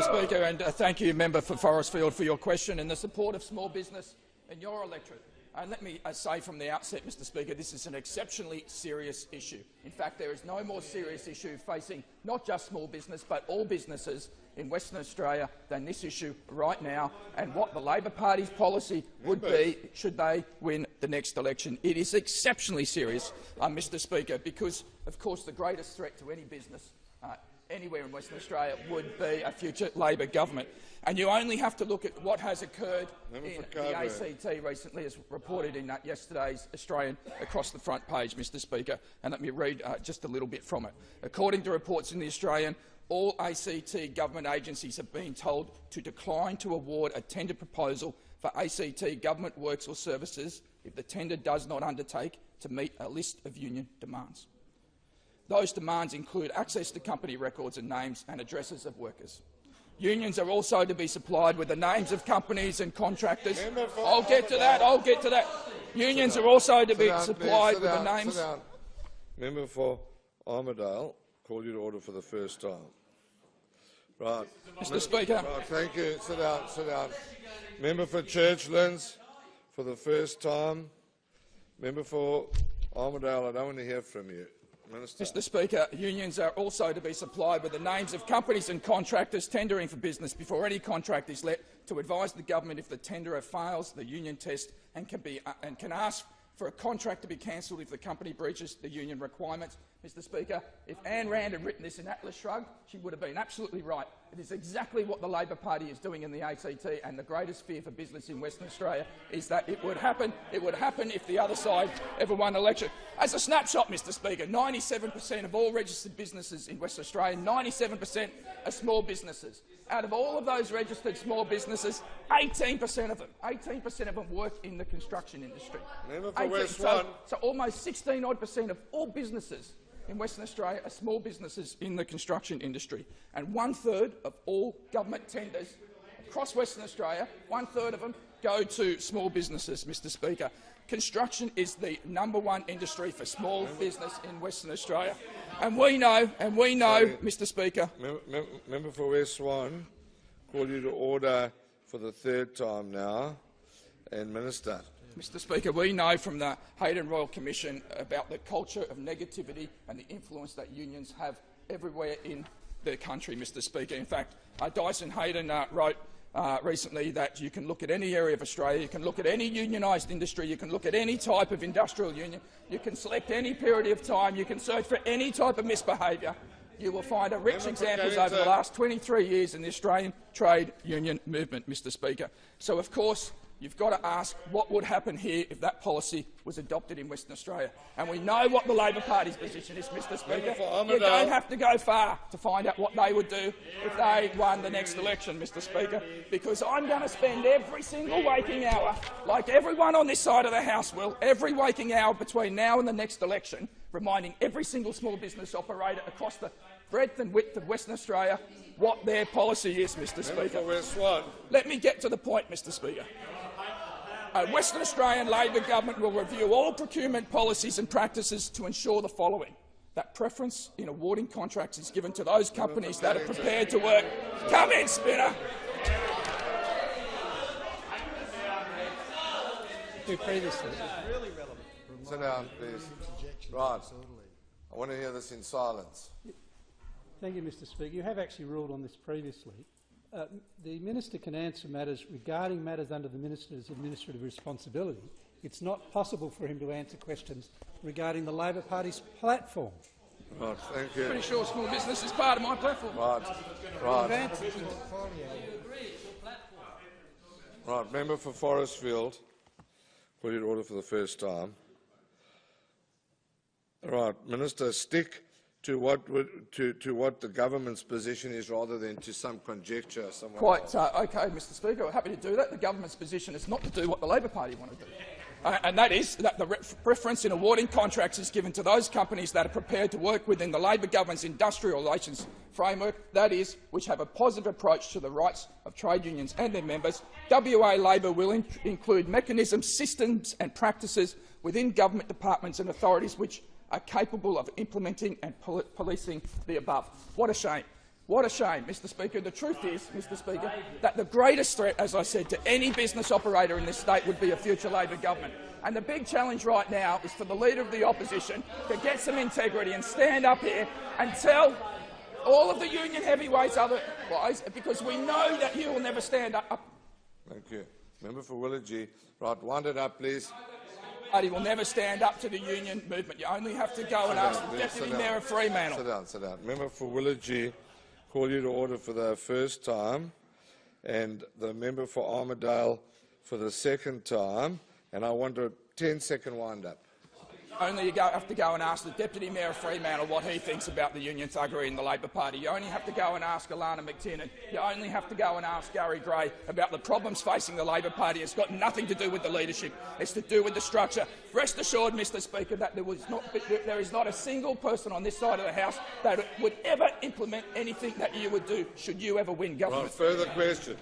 Mr Speaker, and thank you, Member for Forestfield, for your question and the support of small business in your electorate. And let me say from the outset, Mr Speaker, this is an exceptionally serious issue. In fact, there is no more serious issue facing not just small business but all businesses in Western Australia than this issue right now, and what the Labor Party's policy would be should they win the next election. It is exceptionally serious, Mr Speaker, because, of course, the greatest threat to any business anywhere in Western Australia would be a future Labor government. And you only have to look at what has occurred in the ACT recently, as reported in yesterday's Australian across the front page, Mr Speaker. And let me read just a little bit from it. According to reports in the Australian, all ACT government agencies have been told to decline to award a tender proposal for ACT government works or services if the tender does not undertake to meet a list of union demands. Those demands include access to company records and names and addresses of workers. Unions are also to be supplied with the names of companies and contractors. I'll get to that. Unions are also to be supplied with the names. Member for Armidale, call you to order for the first time. Right. Mr Speaker. Right, thank you. Sit down. Member for Churchlands, for the first time. Member for Armidale, I don't want to hear from you. Minister. Mr Speaker, unions are also to be supplied with the names of companies and contractors tendering for business before any contract is let, to advise the government if the tenderer fails the union test and can ask for a contract to be cancelled if the company breaches the union requirements. Mr Speaker, if Ayn Rand had written this in Atlas Shrugged, she would have been absolutely right. It is exactly what the Labor Party is doing in the ACT, and the greatest fear for business in Western Australia is that it would happen. It would happen if the other side ever won an election. As a snapshot, Mr Speaker, 97% of all registered businesses in Western Australia, 97% are small businesses. Out of all of those registered small businesses, 18% of them work in the construction industry. So almost 16% of all businesses in Western Australia are small businesses in the construction industry, and 1/3 of all government tenders across Western Australia, 1/3 of them go to small businesses. Mr Speaker, construction is the #1 industry for small business in Western Australia, and we know, Mr Speaker. Member for West Swan, call you to order for the third time now, and Minister. Mr Speaker, we know from the Hayden Royal Commission about the culture of negativity and the influence that unions have everywhere in the country, Mr Speaker. In fact, Dyson Hayden wrote recently that you can look at any area of Australia, you can look at any unionised industry, you can look at any type of industrial union, you can select any period of time, you can search for any type of misbehaviour. You will find rich examples over the last 23 years in the Australian trade union movement, Mr Speaker. So, of course, you've got to ask what would happen here if that policy was adopted in Western Australia. And we know what the Labor Party's position is, Mr Speaker. You don't have to go far to find out what they would do if they won the next election, Mr Speaker, because I'm going to spend every single waking hour, like everyone on this side of the House will, every waking hour between now and the next election, reminding every single small business operator across the breadth and width of Western Australia what their policy is, Mr Speaker. Let me get to the point, Mr Speaker. Western Australian Labor government will review all procurement policies and practices to ensure the following: that preference in awarding contracts is given to those companies that are prepared to work. Come in, Spinner. Sit down, please. Right. I want to hear this in silence. Thank you, Mr Speaker. You have actually ruled on this previously. The Minister can answer matters regarding matters under the Minister's administrative responsibility. It's not possible for him to answer questions regarding the Labor Party's platform. Right, thank you. Pretty sure small business is part of my platform. Right, member for Forestfield, call you to order for the first time. Right, Minister, stick to what the government's position is rather than to some conjecture somewhere Quite okay, Mr Speaker. We're happy to do that. The government's position is not to do what the Labor Party want to do. And that is that the preference in awarding contracts is given to those companies that are prepared to work within the Labor government's industrial relations framework, that is, which have a positive approach to the rights of trade unions and their members. WA Labor will include mechanisms, systems and practices within government departments and authorities which are capable of implementing and policing the above. What a shame What a shame, Mr Speaker. The truth is, Mr Speaker, that the greatest threat, as I said, to any business operator in this state would be a future Labor government. And the big challenge right now is for the Leader of the Opposition to get some integrity and stand up here and tell all of the union heavyweights otherwise, because we know that you will never stand up. Thank you. Member for Willagee. Right, wind it up, please. He will never stand up to the union movement. You only have to go and ask the Deputy Mayor of Fremantle. Sit down, sit down. Member for Willagee, call you to order for the first time, and the member for Armidale for the second time, and I want a 10-second wind-up. Only you have to go and ask the Deputy Mayor of Fremantle what he thinks about the union thuggery in the Labor Party. You only have to go and ask Alana McTiernan. You only have to go and ask Gary Gray about the problems facing the Labor Party. It's got nothing to do with the leadership. It's to do with the structure. Rest assured, Mr Speaker, that there is not a single person on this side of the House that would ever implement anything that you would do should you ever win government. Right, further question.